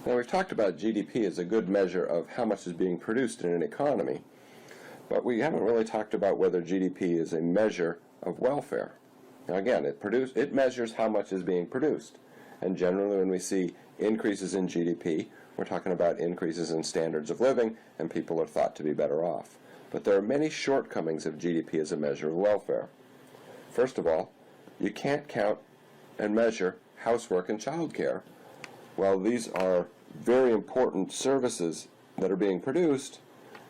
Now, we've talked about GDP as a good measure of how much is being produced in an economy, but we haven't really talked about whether GDP is a measure of welfare. Now, again, it measures how much is being produced, and generally when we see increases in GDP, we're talking about increases in standards of living, and people are thought to be better off. But there are many shortcomings of GDP as a measure of welfare. First of all, you can't count and measure housework and childcare. While these are very important services that are being produced,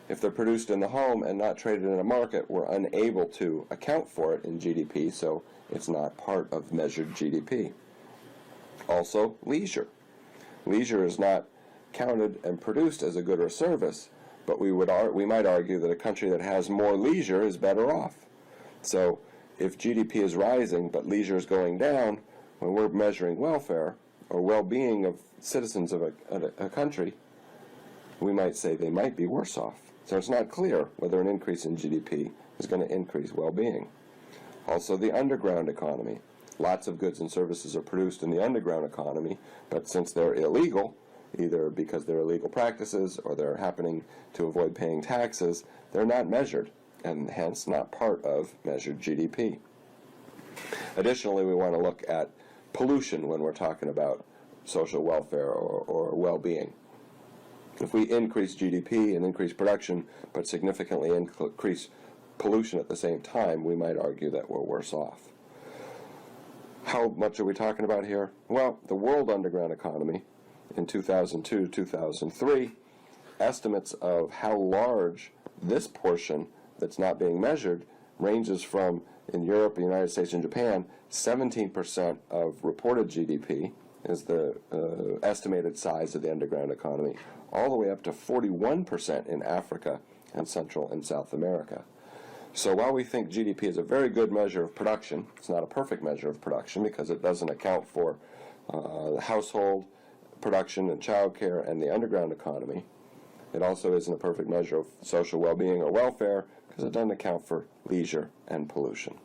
if they're produced in the home and not traded in a market, we're unable to account for it in GDP, so it's not part of measured GDP. Also, leisure. Leisure is not counted and produced as a good or service, but we might argue that a country that has more leisure is better off. So if GDP is rising but leisure is going down, when we're measuring welfare or well-being of citizens of a country, we might say they might be worse off. So it's not clear whether an increase in GDP is going to increase well-being. Also, the underground economy. Lots of goods and services are produced in the underground economy, but since they're illegal, either because they're illegal practices or they're happening to avoid paying taxes, they're not measured, and hence not part of measured GDP. Additionally, we want to look at pollution when we're talking about social welfare or well-being. If we increase GDP and increase production, but significantly increase pollution at the same time, we might argue that we're worse off. How much are we talking about here? Well, the world underground economy in 2002-2003, estimates of how large this portion that's not being measured ranges from, in Europe, the United States, and Japan, 17% of reported GDP is the estimated size of the underground economy, all the way up to 41% in Africa and Central and South America. So while we think GDP is a very good measure of production, it's not a perfect measure of production because it doesn't account for the household production and childcare and the underground economy. It also isn't a perfect measure of social well-being or welfare because it doesn't account for leisure and pollution.